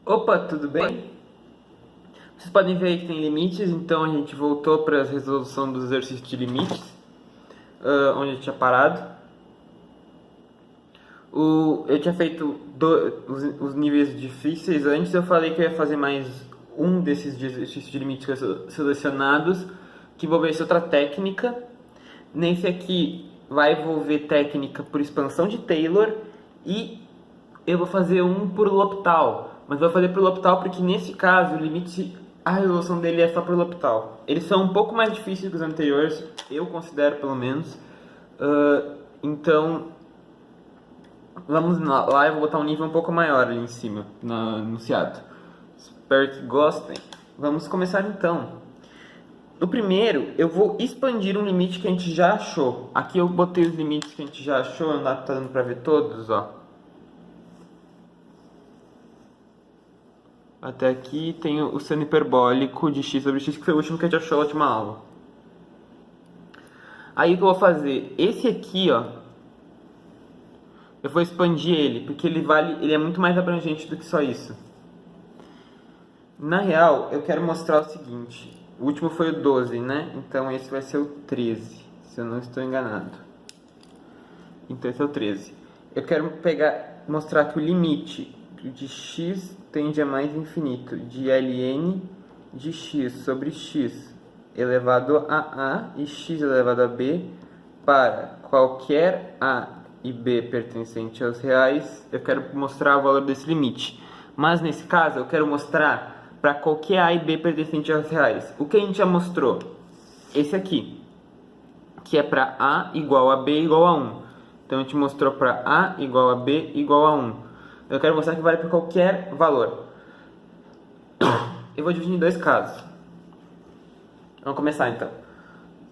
Opa, tudo bem? Vocês podem ver aí que tem limites, então a gente voltou para a resolução dos exercícios de limites, onde a gente tinha parado. Eu tinha feito os níveis difíceis antes, eu falei que eu ia fazer mais um desses exercícios de limites selecionados, que envolvesse outra técnica. Nesse aqui vai envolver técnica por expansão de Taylor e eu vou fazer um por L'Hopital, mas vou fazer por L'Hopital porque nesse caso o limite, a resolução dele é só por L'Hopital. Eles são um pouco mais difíceis que os anteriores, eu considero pelo menos. Então vamos lá, eu vou botar um nível um pouco maior ali em cima, no enunciado. Espero que gostem. Vamos começar então. No primeiro, eu vou expandir um limite que a gente já achou. Aqui eu botei os limites que a gente já achou, não tá dando pra ver todos, ó. Até aqui tem o seno hiperbólico de x sobre x, que foi o último que a gente achou na última aula. Aí o que eu vou fazer? Esse aqui, ó, eu vou expandir ele, porque ele é muito mais abrangente do que só isso. Na real, eu quero mostrar o seguinte. O último foi o 12, né? Então esse vai ser o 13, se eu não estou enganado. Então esse é o 13. Eu quero mostrar que o limite de x tende a mais infinito de ln de x sobre x elevado a a e x elevado a b para qualquer a e b pertencente aos reais. Eu quero mostrar o valor desse limite. Mas nesse caso eu quero mostrar para qualquer a e b pertencente aos reais. O que a gente já mostrou? Esse aqui, que é para a igual a b igual a 1. Então a gente mostrou para a igual a b igual a 1. Eu quero mostrar que vale para qualquer valor. Eu vou dividir em dois casos. Vamos começar então.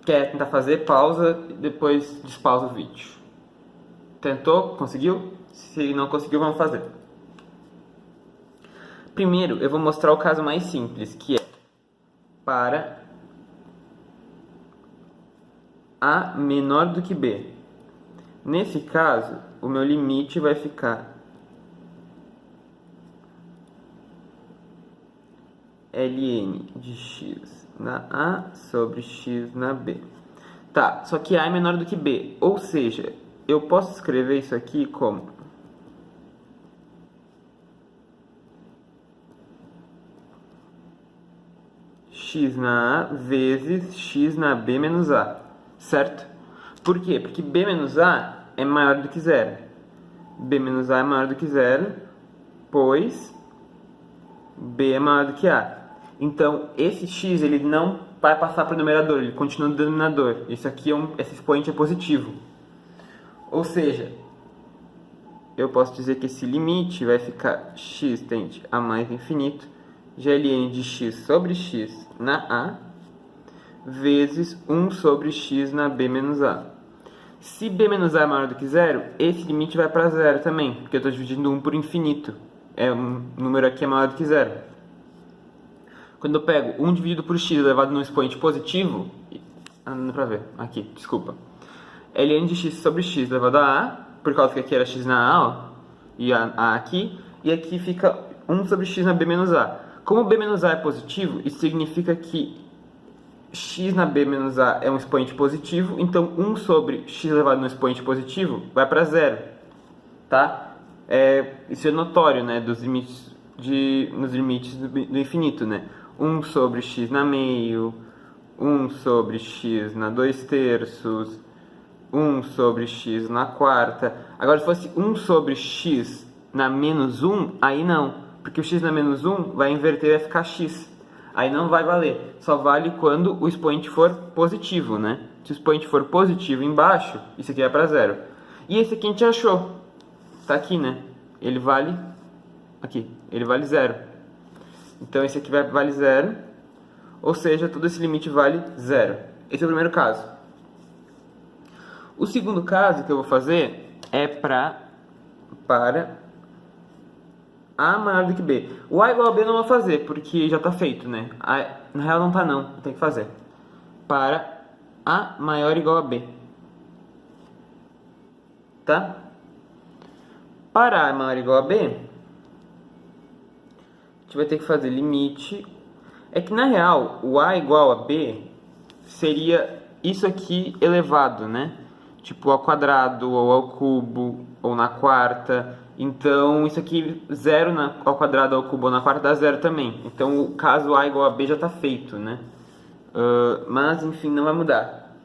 Quer tentar fazer? Pausa e depois despausa o vídeo. Tentou? Conseguiu? Se não conseguiu, vamos fazer. Primeiro, eu vou mostrar o caso mais simples, que é para a menor do que b. Nesse caso, o meu limite vai ficar ln de x na a sobre x na b. Tá, só que a é menor do que b, ou seja, eu posso escrever isso aqui como x na a vezes x na b menos a, certo? Por quê? Porque b menos a é maior do que zero. B menos a é maior do que zero, pois b é maior do que a. Então, esse x ele não vai passar para o numerador, ele continua no denominador. Isso aqui esse expoente é positivo. Ou seja, eu posso dizer que esse limite vai ficar x tende a mais infinito de ln de x sobre x na a vezes 1 sobre x na b menos a. Se b menos a é maior do que zero, esse limite vai para zero também, porque eu estou dividindo 1 por infinito. Um número aqui é maior do que zero. Quando eu pego 1 dividido por x elevado num expoente positivo, não dá pra ver, aqui, desculpa. ln de x sobre x elevado a a, por causa que aqui era x na a, ó, e a aqui, e aqui fica 1 sobre x na b menos a. Como b menos a é positivo, isso significa que x na b menos a é um expoente positivo, então 1 sobre x elevado no expoente positivo vai para zero, tá? Isso é notório, né, nos limites do infinito, né? 1 sobre x na meio, 1 sobre x na 2/3, 1 sobre x na quarta. Agora, se fosse 1 sobre x na menos 1, aí não, porque o x na menos 1 vai inverter e vai ficar x. Aí não vai valer, só vale quando o expoente for positivo, né? Se o expoente for positivo embaixo, isso aqui vai para zero. E esse aqui a gente achou, tá aqui, né? Ele vale, aqui, ele vale zero. Então esse aqui vale zero, ou seja, todo esse limite vale zero. Esse é o primeiro caso. O segundo caso que eu vou fazer é para a maior do que b. O a igual a b eu não vou fazer, porque já está feito, né? Na real não está não, tem que fazer. Para a maior ou igual a b. Tá? Para a maior ou igual a b, gente vai ter que fazer limite. É que na real, o a igual a b seria isso aqui elevado, né? Tipo ao quadrado, ou ao cubo, ou na quarta. Então, isso aqui, 0 ao quadrado, ao cubo ou na quarta dá 0 também. Então, o caso a igual a b já está feito, né? Mas, enfim, não vai mudar.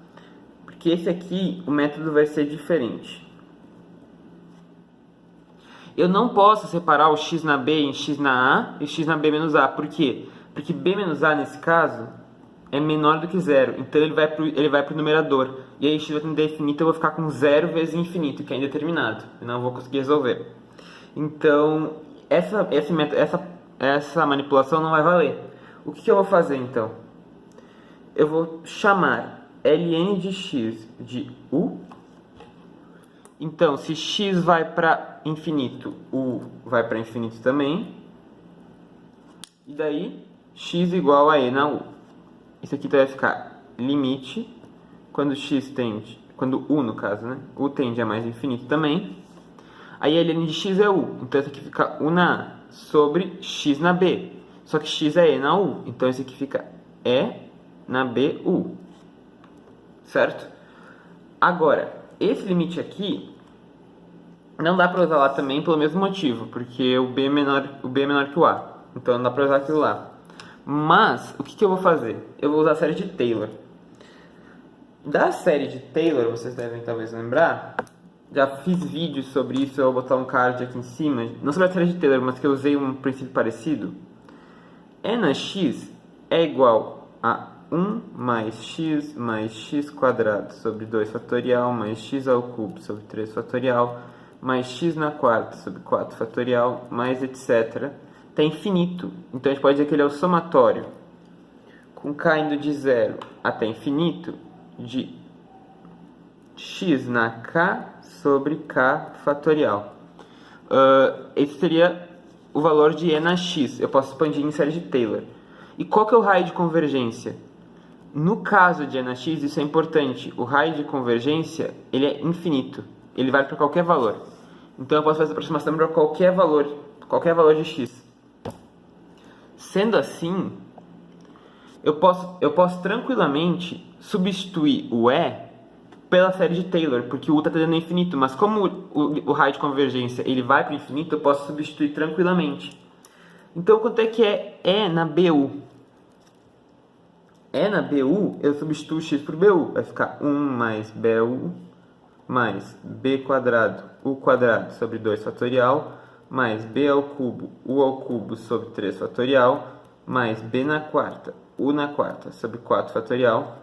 Porque esse aqui, o método vai ser diferente. Eu não posso separar o x na b em x na a e x na b menos a. Por quê? Porque b menos a, nesse caso, é menor do que 0. Então, ele vai pro numerador. E aí, x vai tender a infinito, eu vou ficar com 0 vezes infinito, que é indeterminado. Eu não vou conseguir resolver. Então, essa manipulação não vai valer. O que eu vou fazer, então? Eu vou chamar ln de x de u. Então, se x vai para infinito, u vai para infinito também. E daí, x igual a e na u. Isso aqui vai ficar limite, quando x tende, quando u no caso, né? U tende a mais infinito também. Aí ln de x é u, então isso aqui fica u na a sobre x na b. Só que x é e na u, então isso aqui fica e na b u. Certo? Agora, esse limite aqui não dá para usar lá também pelo mesmo motivo, porque o b é menor que o a. Então não dá para usar aquilo lá. Mas, o que eu vou fazer? Eu vou usar a série de Taylor. Da série de Taylor, vocês devem talvez lembrar, já fiz vídeos sobre isso, eu vou botar um card aqui em cima, não sobre a série de Taylor, mas que eu usei um princípio parecido. E na x é igual a 1 mais x quadrado sobre 2 fatorial, mais x ao cubo sobre 3 fatorial, mais x na quarta sobre 4 fatorial, mais etc. Tá infinito, então a gente pode dizer que ele é o somatório, com k indo de 0 até infinito, de x na k sobre k fatorial. Esse seria o valor de e na x. Eu posso expandir em série de Taylor. E qual que é o raio de convergência? No caso de e na x, isso é importante. O raio de convergência, ele é infinito. Ele vale para qualquer valor. Então eu posso fazer a aproximação para qualquer valor de x. Sendo assim, eu posso tranquilamente substituir o e pela série de Taylor, porque o u está tendendo ao infinito, mas como o raio de convergência ele vai para o infinito, eu posso substituir tranquilamente. Então, quanto é que é e na bu? E na bu, eu substituo x por bu, vai ficar 1 mais bu mais b quadrado, u quadrado sobre 2 fatorial, mais b ao cubo, u ao cubo sobre 3 fatorial, mais b na quarta, u na quarta sobre 4 fatorial,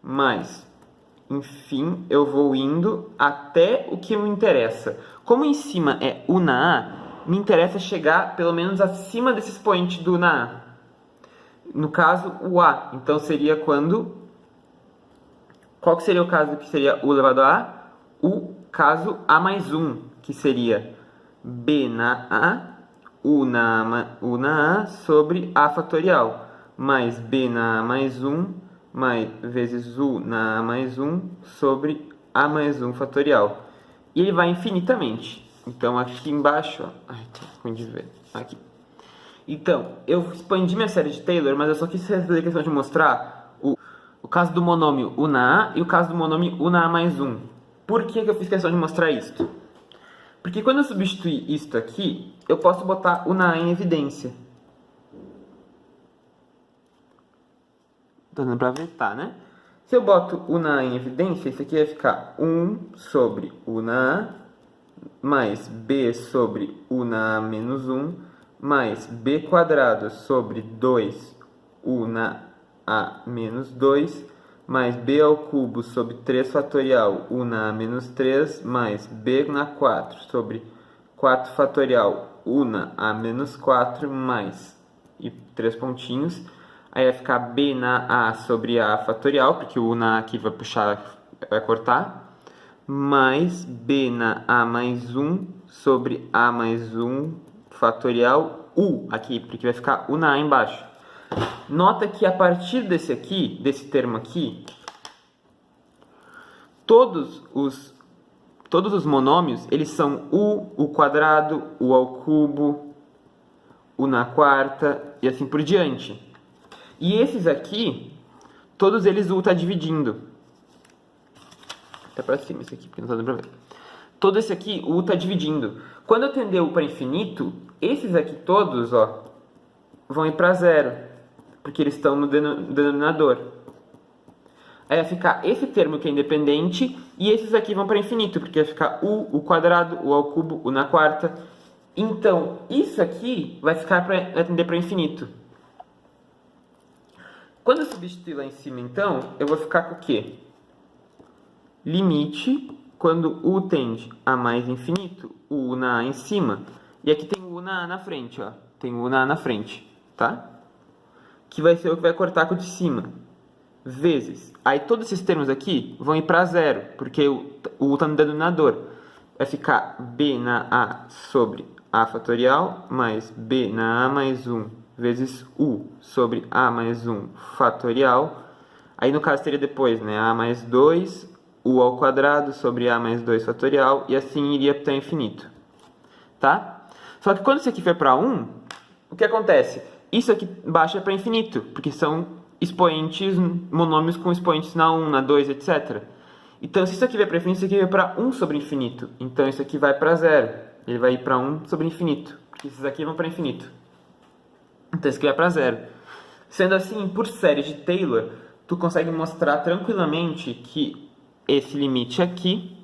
mas, enfim, eu vou indo até o que me interessa. Como em cima é u na a, me interessa chegar pelo menos acima desse expoente do u na a. No caso, o a. Então, seria quando... Qual que seria o caso que seria u elevado a a? O caso a mais 1, que seria b na a, u na a sobre a fatorial, mais b na a mais 1, vezes u na a mais 1 sobre a mais 1 fatorial. E ele vai infinitamente. Então, aqui embaixo... Ai, tá ruim de ver. Aqui. Então, eu expandi minha série de Taylor, mas eu só quis fazer a questão de mostrar o caso do monômio u na a e o caso do monômio u na a mais 1. Por que eu fiz questão de mostrar isto? Porque quando eu substituir isto aqui, eu posso botar u na a em evidência. Tá dando pra ver? Tá, né? Se eu boto u na a em evidência, isso aqui vai ficar 1 sobre u na a mais b sobre u na a menos 1 mais b quadrado sobre 2 u na a menos 2 mais b ao cubo sobre 3 fatorial u na a menos 3 mais b na 4 sobre 4 fatorial u na a menos 4 mais e 3 pontinhos. Aí vai ficar b na a sobre a fatorial, porque o u na a aqui vai puxar, vai cortar, mais b na a mais 1 sobre a mais 1 fatorial u aqui, porque vai ficar u na a embaixo. Nota que a partir desse termo aqui, todos os monômios, eles são u quadrado, u ao cubo, u na quarta e assim por diante. E esses aqui, todos eles o está dividindo. Até para cima esse aqui, porque não está dando para ver. Todo esse aqui, o u está dividindo. Quando eu tender u para infinito, esses aqui todos, ó, vão ir para zero, porque eles estão no denominador. Aí vai ficar esse termo que é independente, e esses aqui vão para infinito, porque vai ficar u quadrado, u ao cubo, u na quarta. Então, isso aqui vai tender para infinito. Quando eu substituir lá em cima, então, eu vou ficar com o quê? Limite, quando u tende a mais infinito, o u em cima, e aqui tem o u na frente, ó. Tem o u na frente, tá? Que vai ser o que vai cortar com o de cima. Vezes. Aí todos esses termos aqui vão ir para zero, porque o u está no denominador. Vai ficar b na a sobre a fatorial, mais b na a mais 1, vezes u sobre a mais 1 fatorial. Aí no caso teria depois, né, a mais 2, u ao quadrado sobre a mais 2 fatorial, e assim iria até o infinito. Tá? Só que quando isso aqui for para 1, o que acontece? Isso aqui embaixo é para infinito, porque são expoentes, monômios com expoentes na 1, na 2, etc. Então, se isso aqui vai para infinito, isso aqui vai para 1 sobre infinito. Então, isso aqui vai para 0. Ele vai ir para 1 sobre infinito, porque esses aqui vão para infinito. Então, isso aqui vai para 0. Sendo assim, por série de Taylor, tu consegue mostrar tranquilamente que esse limite aqui,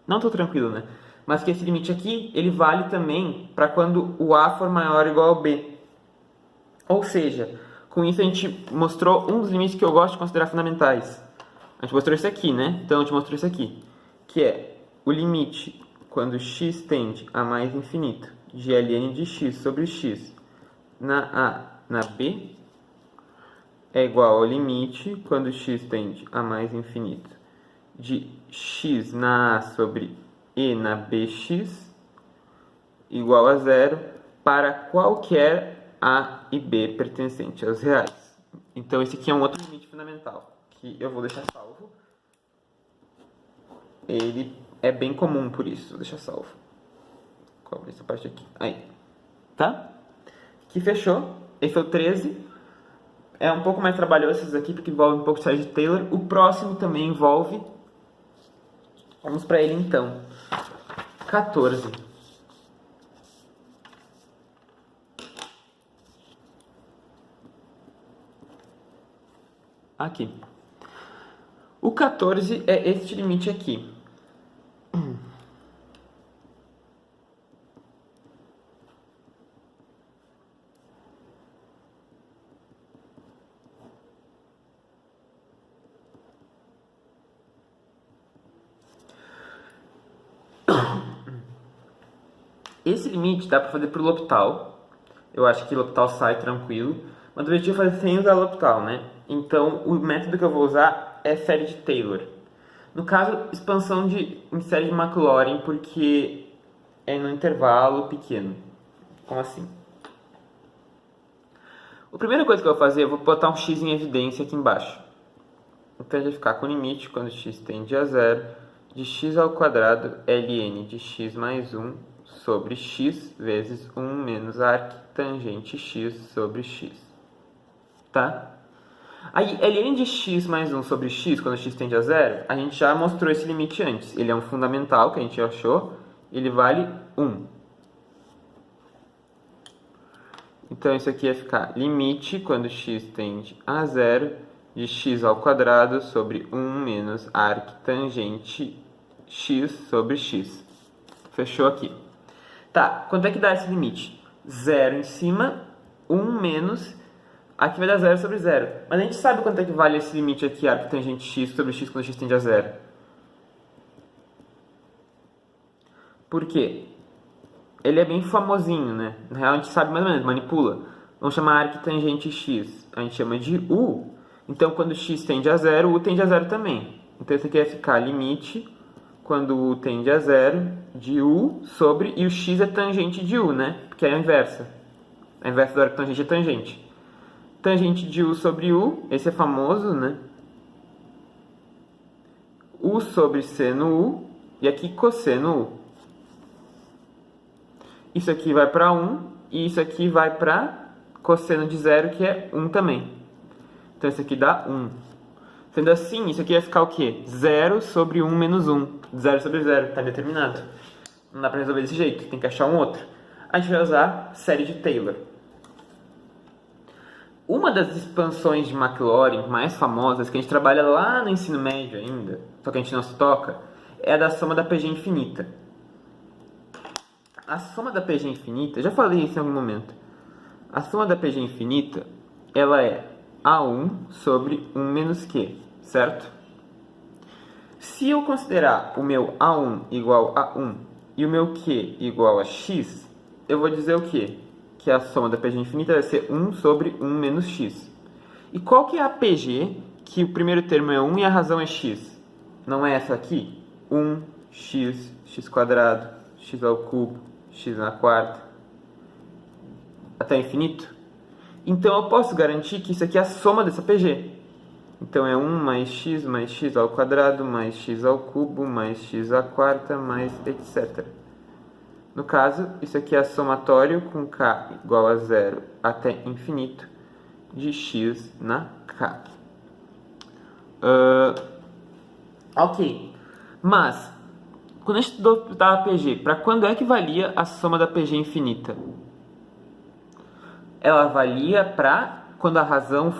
não tão tranquilo, né? Mas que esse limite aqui, ele vale também para quando o A for maior ou igual ao B. Ou seja, com isso a gente mostrou um dos limites que eu gosto de considerar fundamentais. A gente mostrou isso aqui, né? Então a gente mostrou isso aqui, que é o limite quando x tende a mais infinito de ln de x sobre x na A na B é igual ao limite quando x tende a mais infinito de x na A sobre e na bx igual a zero para qualquer A e B pertencente aos reais. Então esse aqui é um outro limite fundamental, que eu vou deixar salvo. Ele é bem comum por isso, vou deixar salvo. Cobre essa parte aqui. Aí. Tá? Aqui fechou. Esse é o 13. É um pouco mais trabalhoso esses aqui, porque envolve um pouco de série de Taylor. O próximo também envolve. Vamos para ele então. 14. Aqui. O 14 é este limite aqui. Esse limite dá para fazer por L'Hopital. Eu acho que L'Hopital sai tranquilo. Mas o objetivo é fazer sem usar L'Hopital, né? Então, o método que eu vou usar é série de Taylor. No caso, expansão em série de Maclaurin, porque é no intervalo pequeno. Como assim? A primeira coisa que eu vou fazer, eu vou botar um x em evidência aqui embaixo. Então, ele vai ficar com o limite, quando x tende a zero, de x ao quadrado ln de x mais 1 sobre x vezes 1 menos arctangente x sobre x. Tá? Aí, ln de x mais 1 sobre x, quando x tende a zero, a gente já mostrou esse limite antes. Ele é um fundamental que a gente achou, ele vale 1. Então, isso aqui ia ficar limite, quando x tende a zero, de x ao quadrado sobre 1 menos arctangente x sobre x. Fechou aqui. Tá, quanto é que dá esse limite? 0 em cima, 1 menos... Aqui vai dar 0 sobre 0. Mas a gente sabe quanto é que vale esse limite aqui, arctangente x sobre x, quando x tende a 0. Por quê? Ele é bem famosinho, né? Na real, a gente sabe mais ou menos, manipula. Vamos chamar arctangente x. A gente chama de u. Então, quando x tende a 0, u tende a 0 também. Então, isso aqui vai ficar limite, quando u tende a 0, de u sobre... E o x é tangente de u, né? Porque é a inversa. A inversa do arctangente é tangente. Tangente de u sobre u, esse é famoso, né? U sobre seno u, e aqui cosseno u. Isso aqui vai para 1, e isso aqui vai para cosseno de 0, que é 1 também. Então isso aqui dá 1. Sendo assim, isso aqui vai ficar o quê? 0 sobre 1 menos 1. 0 sobre 0, está determinado. Não dá para resolver desse jeito, tem que achar um outro. A gente vai usar série de Taylor. Uma das expansões de Maclaurin mais famosas, que a gente trabalha lá no ensino médio ainda, só que a gente não se toca, é a da soma da PG infinita. A soma da PG infinita, já falei isso em algum momento. A soma da PG infinita, ela é A1 sobre 1 menos Q, certo? Se eu considerar o meu A1 igual a 1 e o meu Q igual a X, eu vou dizer o quê? Que a soma da PG infinita vai ser 1 sobre 1 menos X. E qual que é a PG, que o primeiro termo é 1 e a razão é X? Não é essa aqui? 1x, x quadrado, x ao cubo, x na quarta, até infinito? Então eu posso garantir que isso aqui é a soma dessa PG. Então é 1 mais x ao quadrado, mais x ao cubo, mais x à quarta, mais etc. No caso, isso aqui é somatório com k igual a 0 até infinito de x na k. Ok. Mas, quando a gente estudava PG, para quando é que valia a soma da PG infinita? Ela valia para quando a razão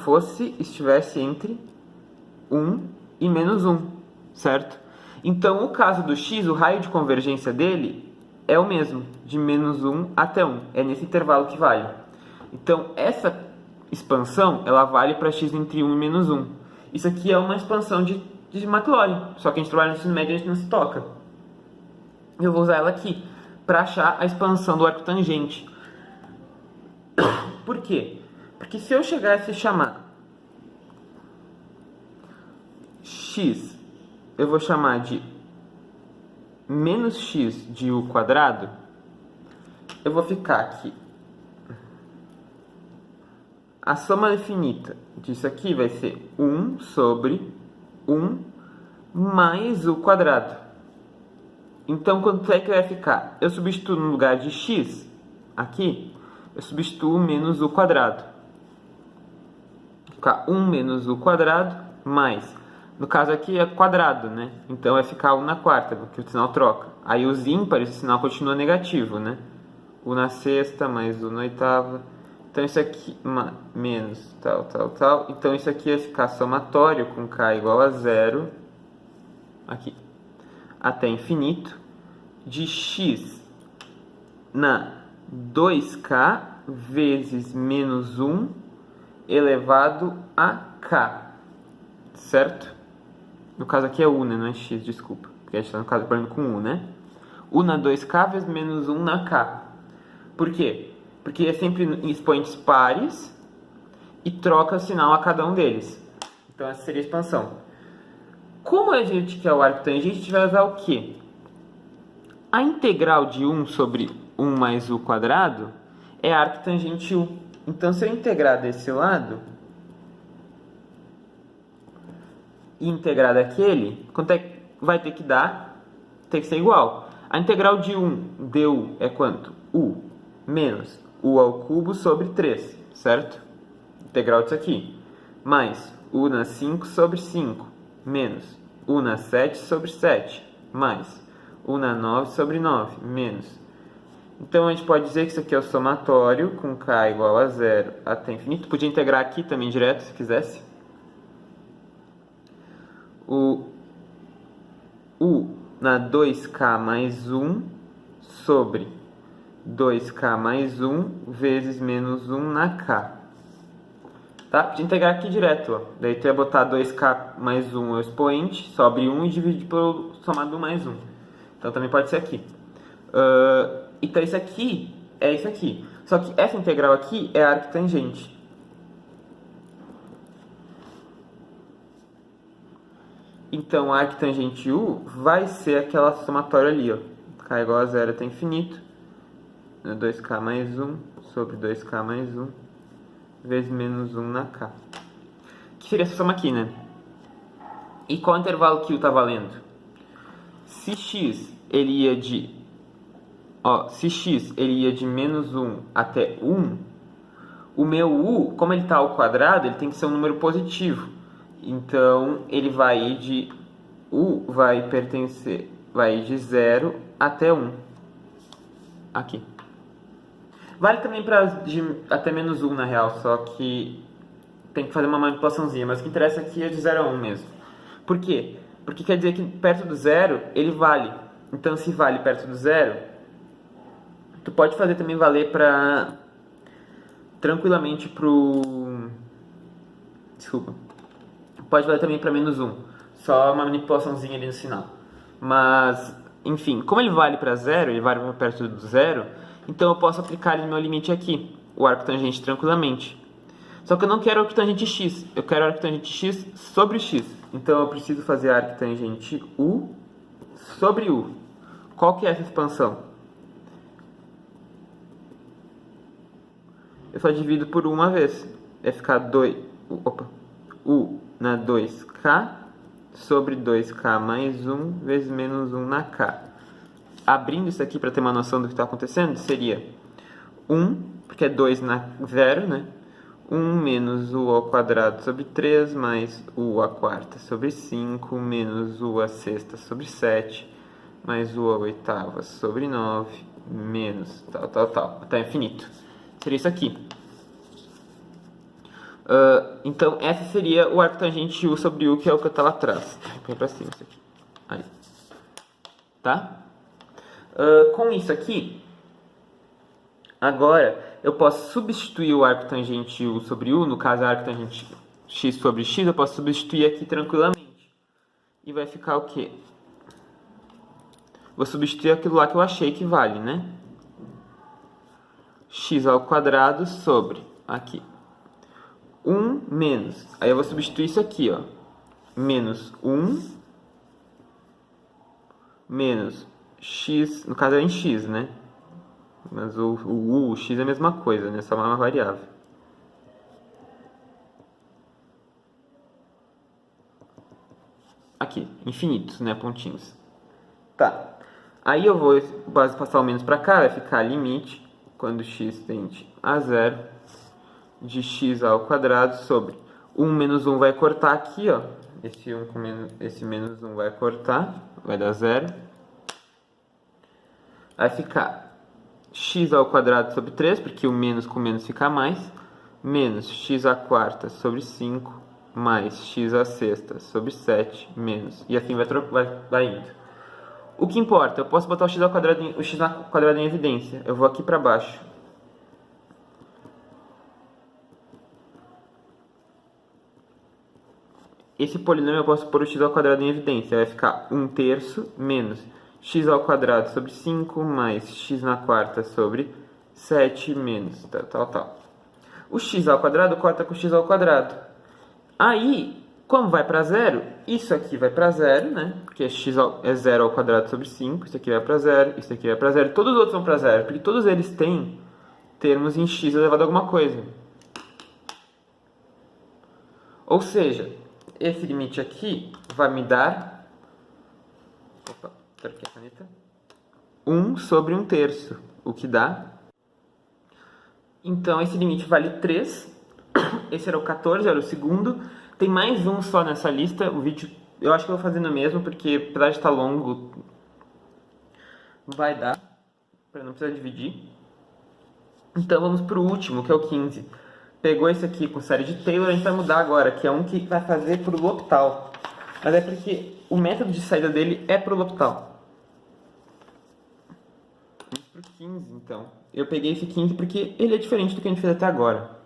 estivesse entre 1 e menos 1, certo? Então, o caso do x, o raio de convergência dele é o mesmo, de menos 1 até 1. É nesse intervalo que vale. Então, essa expansão, ela vale para x entre 1 e menos 1. Isso aqui é uma expansão de Maclaurin, só que a gente trabalha no ensino médio e a gente não se toca. Eu vou usar ela aqui para achar a expansão do arco tangente. Por quê? Porque se eu chegasse a chamar x, eu vou chamar de menos x de u quadrado, eu vou ficar aqui. A soma infinita disso aqui vai ser 1 sobre 1 mais u quadrado. Então, quanto é que vai ficar? Eu substituo no lugar de x, aqui, eu substituo menos u quadrado. Vai ficar 1 menos u quadrado mais. No caso aqui é quadrado, né? Então vai ficar 1 na quarta, porque o sinal troca. Aí os ímpares, o sinal continua negativo, né? U na sexta mais u na oitava. Então isso aqui, menos tal. Então isso aqui vai ficar somatório com k igual a 0, aqui, até infinito, de x na 2k vezes menos 1 elevado a k, certo? No caso aqui é u, né? Não é x, desculpa. Porque a gente está no caso falando com u, né? U na 2k vezes menos 1 na k. Por quê? Porque é sempre em expoentes pares e troca o sinal a cada um deles. Então essa seria a expansão. Como a gente quer o arco tangente, a gente vai usar o quê? A integral de 1 sobre 1 mais u quadrado é arco tangente u. Então se eu integrar desse lado e integrar daquele, quanto é que vai ter que dar? Tem que ser igual. A integral de 1 du é quanto? U menos u ao cubo sobre 3, certo? Integral disso aqui. Mais u na 5 sobre 5, menos u na 7 sobre 7, mais u na 9 sobre 9, menos. Então a gente pode dizer que isso aqui é o somatório com k igual a 0 até infinito. Podia integrar aqui também direto, se quisesse. O u na 2k mais 1 sobre 2k mais 1 vezes menos 1 na k. Tá? Podia integrar aqui direto. Ó. Daí tu ia botar 2k mais 1 é o expoente, sobre 1 e dividir pelo somado 1 mais 1. Então também pode ser aqui. Então isso aqui é isso aqui. Só que essa integral aqui é a arco tangente. Então a arco tangente u vai ser aquela somatória ali, ó. K igual a 0 até infinito. 2k mais 1 sobre 2k mais 1 vezes menos 1 na k. Que seria essa soma aqui, né? E qual intervalo que u está valendo? Se x ele ia de Ó, se x ele ia de menos 1 até 1, o meu u, como ele está ao quadrado, ele tem que ser um número positivo. Então, ele vai ir de... u vai ir de 0 até 1. Aqui. Vale também para até menos 1, na real, só que tem que fazer uma manipulaçãozinha. Mas o que interessa aqui é de 0 a 1 mesmo. Por quê? Porque quer dizer que perto do zero, ele vale. Então, se vale perto do zero, tu pode fazer também valer para... tranquilamente pro... Desculpa. Pode valer também para menos 1. Só uma manipulaçãozinha ali no sinal. Mas, enfim, como ele vale para zero, ele vale para perto do zero, então eu posso aplicar no meu limite aqui, o arco tangente tranquilamente. Só que eu não quero arco tangente x, eu quero arco tangente x sobre x. Então eu preciso fazer arco tangente u sobre u. Qual que é essa expansão? Eu só divido por 1 uma vez. Vai ficar u na 2k sobre 2k mais 1 vezes menos 1 na k. Abrindo isso aqui para ter uma noção do que está acontecendo, seria 1, porque é 2 na 0, né? 1 menos u ao quadrado sobre 3 mais u à quarta sobre 5 menos u à sexta sobre 7 mais u à oitava sobre 9 menos tal, até infinito. Seria isso aqui. Então, essa seria o arco tangente u sobre u, que é o que eu estava atrás. Põe para cima isso aqui. Aí. Tá? Com isso aqui, agora eu posso substituir o arco tangente u sobre u, no caso, arco tangente x sobre x, eu posso substituir aqui tranquilamente. E vai ficar o quê? Vou substituir aquilo lá que eu achei que vale, né? X ao quadrado sobre, aqui, 1 menos, aí eu vou substituir isso aqui, ó, menos 1 menos x, no caso é em x, né? Mas o x é a mesma coisa, né? Só uma variável. Aqui, infinitos, né? Pontinhos. Tá. Aí eu vou passar o menos para cá, vai ficar limite, quando x tende a 0, de x ao quadrado sobre 1 menos 1 vai cortar aqui, ó. Esse menos 1 vai cortar, vai dar 0. Vai ficar x ao quadrado sobre 3, porque o menos com menos fica mais, menos x à quarta sobre 5, mais x à sexta sobre 7, menos, e assim vai indo. O que importa, eu posso botar o x ao quadrado em evidência. Eu vou aqui para baixo. Esse polinômio eu posso pôr o x ao quadrado em evidência. Vai ficar 1/3 menos x ao quadrado sobre 5 mais x na quarta sobre 7 menos tal. O x ao quadrado corta com o x ao quadrado. Aí, como vai para zero, isso aqui vai para zero, né? Porque x é 0 ao quadrado sobre 5, isso aqui vai para zero, isso aqui vai para zero. Todos os outros vão para zero, porque todos eles têm termos em x elevado a alguma coisa. Ou seja, esse limite aqui vai me dar... Opa, quero aqui a caneta. 1 sobre 1/3, o que dá... Então, esse limite vale 3. Esse era o 14, era o segundo. Tem mais um só nessa lista. O vídeo, eu acho que eu vou fazer no mesmo, porque apesar de estar longo, vai dar, para não precisar dividir. Então, vamos para o último, que é o 15. Pegou esse aqui com série de Taylor, a gente vai mudar agora, que é um que vai fazer para o L'Hopital. Mas é porque o método de saída dele é para o L'Hopital. Vamos para o 15, então. Eu peguei esse 15 porque ele é diferente do que a gente fez até agora.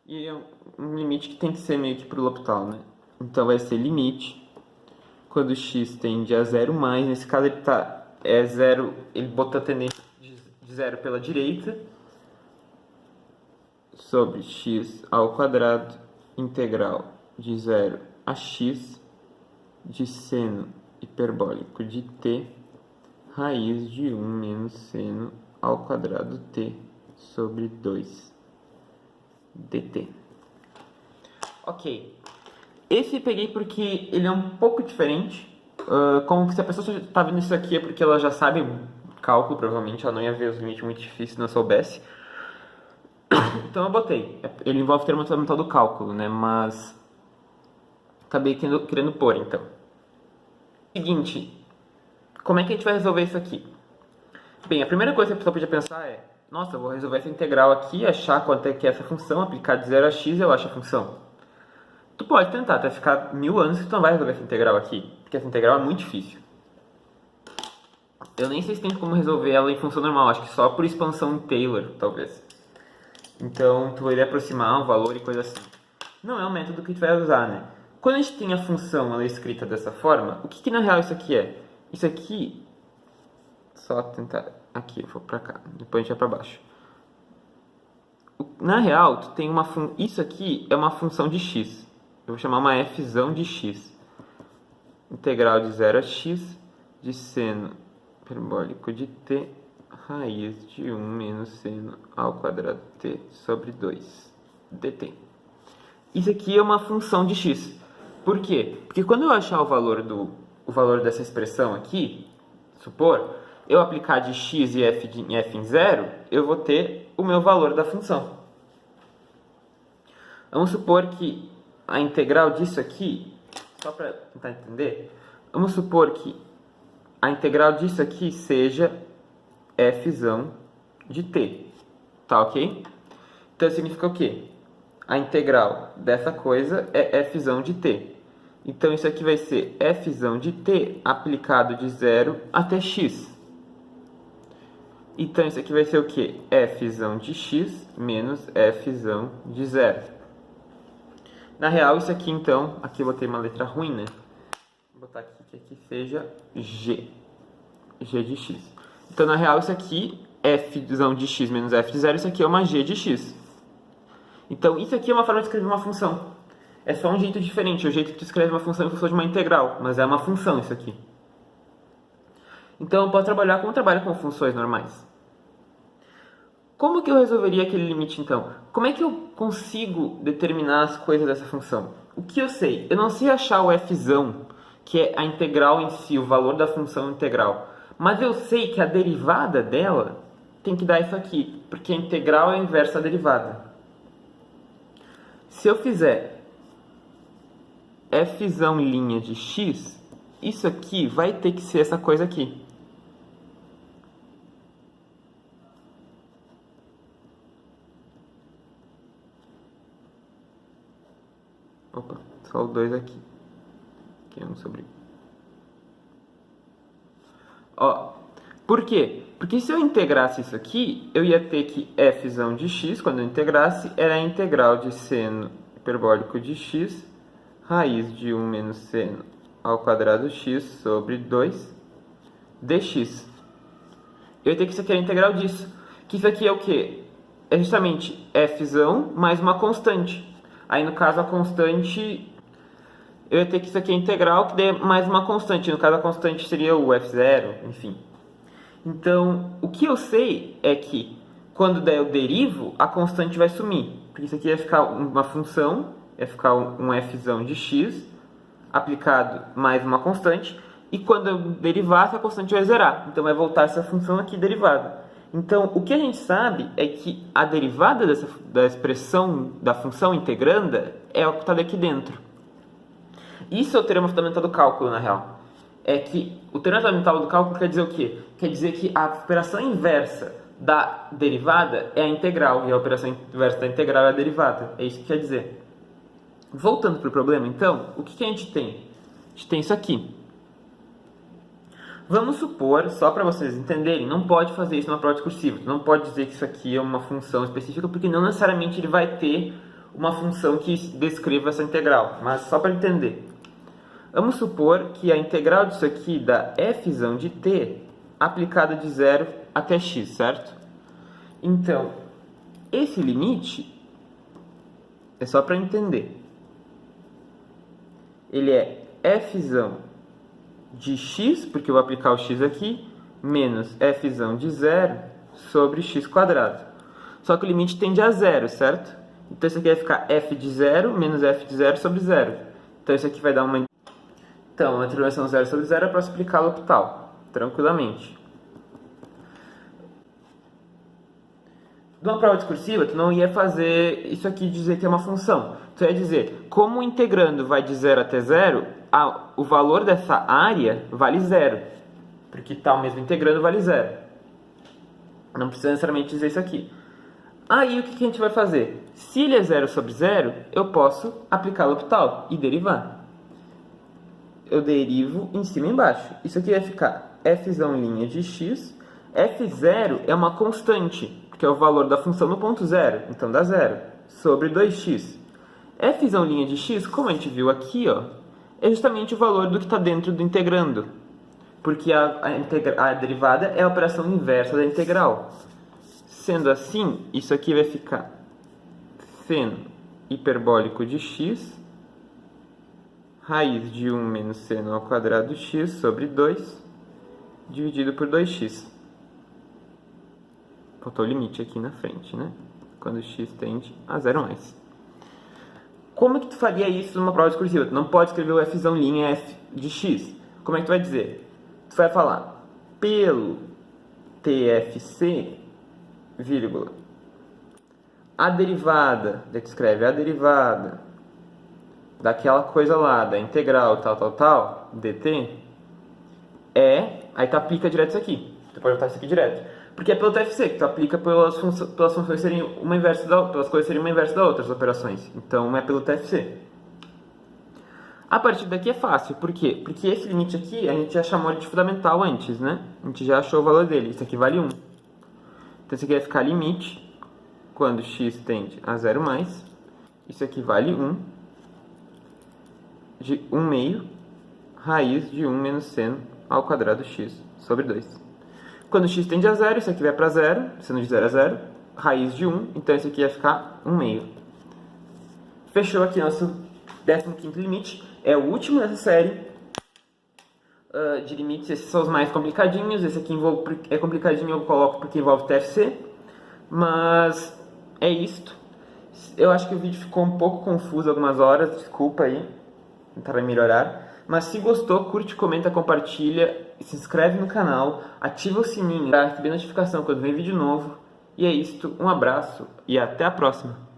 E é um limite que tem que ser meio que para o L'Hopital, né? Então vai ser limite, quando x tende a 0 mais, nesse caso ele é 0, ele botou a tendência de 0 pela direita, sobre x ao quadrado, integral de 0 a x, de seno hiperbólico de t, raiz de 1 menos seno ao quadrado t sobre 2 dt. Ok. Esse eu peguei porque ele é um pouco diferente. Como que se a pessoa está vendo isso aqui é porque ela já sabe cálculo, provavelmente ela não ia ver os limites muito difíceis se não soubesse. Então eu botei. Ele envolve o termo fundamental do cálculo, né? Mas acabei querendo pôr, então. Seguinte, como é que a gente vai resolver isso aqui? Bem, a primeira coisa que a pessoa podia pensar é: nossa, eu vou resolver essa integral aqui, achar quanto é que é essa função, aplicar de 0 a x e eu acho a função. Tu pode tentar, até ficar 1000 anos que tu não vai resolver essa integral aqui, porque essa integral é muito difícil. Eu nem sei se tem como resolver ela em função normal, acho que só por expansão em Taylor, talvez. Então, tu iria aproximar um valor e coisa assim. Não é um método que tu vai usar, né? Quando a gente tem a função ela é escrita dessa forma, o que na real isso aqui é? Isso aqui, só tentar, aqui, eu vou pra cá, depois a gente vai pra baixo. Na real, tu tem isso aqui é uma função de x. Eu vou chamar uma fzão de x. Integral de 0 a x de seno hiperbólico de t raiz de 1 menos seno ao quadrado t sobre 2 dt. Isso aqui é uma função de x. Por quê? Porque quando eu achar o valor dessa expressão aqui, supor, eu aplicar de x e f em 0, eu vou ter o meu valor da função. Vamos supor que a integral disso aqui, só para tentar entender, vamos supor que a integral disso aqui seja fzão de t. Tá ok? Então significa o quê? A integral dessa coisa é fzão de t. Então isso aqui vai ser fzão de t aplicado de 0 até x. Então isso aqui vai ser o quê? Fzão de x menos fzão de 0. Na real, isso aqui então, aqui eu botei uma letra ruim, né? Vou botar aqui que aqui seja g. G de x. Então, na real, isso aqui, fzão de x menos f de 0, isso aqui é uma g de x. Então, isso aqui é uma forma de escrever uma função. É só um jeito diferente, é o jeito que tu escreve uma função em função de uma integral, mas é uma função isso aqui. Então, eu posso trabalhar como eu trabalho com funções normais. Como que eu resolveria aquele limite, então? Como é que eu consigo determinar as coisas dessa função? O que eu sei? Eu não sei achar o fzão, que é a integral em si, o valor da função integral. Mas eu sei que a derivada dela tem que dar isso aqui, porque a integral é a inversa da derivada. Se eu fizer fzão linha de x, isso aqui vai ter que ser essa coisa aqui. Opa, só o 2 aqui. Aqui é 1 sobre... Ó, por quê? Porque se eu integrasse isso aqui, eu ia ter que fzão de x, quando eu integrasse, era a integral de seno hiperbólico de x, raiz de 1 menos seno ao quadrado x sobre 2 dx. Eu ia ter que isso aqui era a integral disso. Que isso aqui é o quê? É justamente fzão mais uma constante. Aí, no caso, a constante... Eu ia ter que isso aqui é integral, que dê mais uma constante. No caso, a constante seria o f0, enfim. Então, o que eu sei é que, quando eu derivo, a constante vai sumir. Porque isso aqui ia ficar uma função, ia ficar um fzão de x, aplicado mais uma constante. E quando eu derivar, essa constante vai zerar. Então, vai voltar essa função aqui derivada. Então, o que a gente sabe é que a derivada da expressão da função integranda é o que está aqui dentro. Isso é o teorema fundamental do cálculo, na real. É que o teorema fundamental do cálculo quer dizer o quê? Quer dizer que a operação inversa da derivada é a integral, e a operação inversa da integral é a derivada. É isso que quer dizer. Voltando para o problema, então, o que a gente tem? A gente tem isso aqui. Vamos supor, só para vocês entenderem, não pode fazer isso numa prova discursiva. Não pode dizer que isso aqui é uma função específica, porque não necessariamente ele vai ter uma função que descreva essa integral. Mas só para entender. Vamos supor que a integral disso aqui dá fzão de t aplicada de 0 até x, certo? Então, esse limite é só para entender. Ele é fzão de x, porque eu vou aplicar o x aqui, menos fzão de 0 sobre x quadrado. Só que o limite tende a 0, certo? Então isso aqui vai ficar f de 0 menos f de 0 sobre 0. Então isso aqui vai dar uma... Então, a intervenção 0 sobre 0 é para explicar L'Hopital, tranquilamente. Numa prova discursiva, tu não ia fazer isso aqui de dizer que é uma função. Tu ia dizer, como o integrando vai de 0 até 0, o valor dessa área vale 0. Porque tal mesmo integrando vale 0. Não precisa necessariamente dizer isso aqui. Aí o que a gente vai fazer? Se ele é 0 sobre 0, eu posso aplicar L'Hopital e derivar. Eu derivo em cima e embaixo. Isso aqui vai ficar f' de x. F0 é uma constante, que é o valor da função no ponto 0, então dá 0, sobre 2x. F' de x, como a gente viu aqui, ó, é justamente o valor do que está dentro do integrando, porque a derivada é a operação inversa da integral. Sendo assim, isso aqui vai ficar seno hiperbólico de x, raiz de 1 menos seno ao quadrado x sobre 2, dividido por 2x. Faltou o limite aqui na frente, né? Quando x tende a 0 mais. Como é que tu faria isso numa prova discursiva? Tu não pode escrever o f' f de x. Como é que tu vai dizer? Tu vai falar pelo TFC, vírgula, a derivada, daí tu escreve a derivada daquela coisa lá, da integral tal, dt, aí tu aplica direto isso aqui. Tu pode botar isso aqui direto. Porque é pelo TFC, que tu aplica pelas funções serem uma inversa da outra, pelas coisas serem uma inversa da outra, as operações. Então é pelo TFC. A partir daqui é fácil, por quê? Porque esse limite aqui a gente já chamou de fundamental antes, né? A gente já achou o valor dele, isso aqui vale 1. Então isso aqui vai ficar limite, quando x tende a 0 mais, isso aqui vale 1, de 1 meio, raiz de 1 menos seno ao quadrado x sobre 2. Quando x tende a 0, isso aqui vai para 0, sendo de 0 a 0, raiz de 1, então isso aqui vai ficar 1 meio. Fechou aqui nosso 15º limite, é o último dessa série de limites. Esses são os mais complicadinhos, esse aqui é complicadinho, eu coloco porque envolve TFC, mas é isto. Eu acho que o vídeo ficou um pouco confuso algumas horas, desculpa aí, tentar melhorar. Mas se gostou, curte, comenta, compartilha, se inscreve no canal, ativa o sininho para receber notificação quando vem vídeo novo. E é isto, um abraço e até a próxima!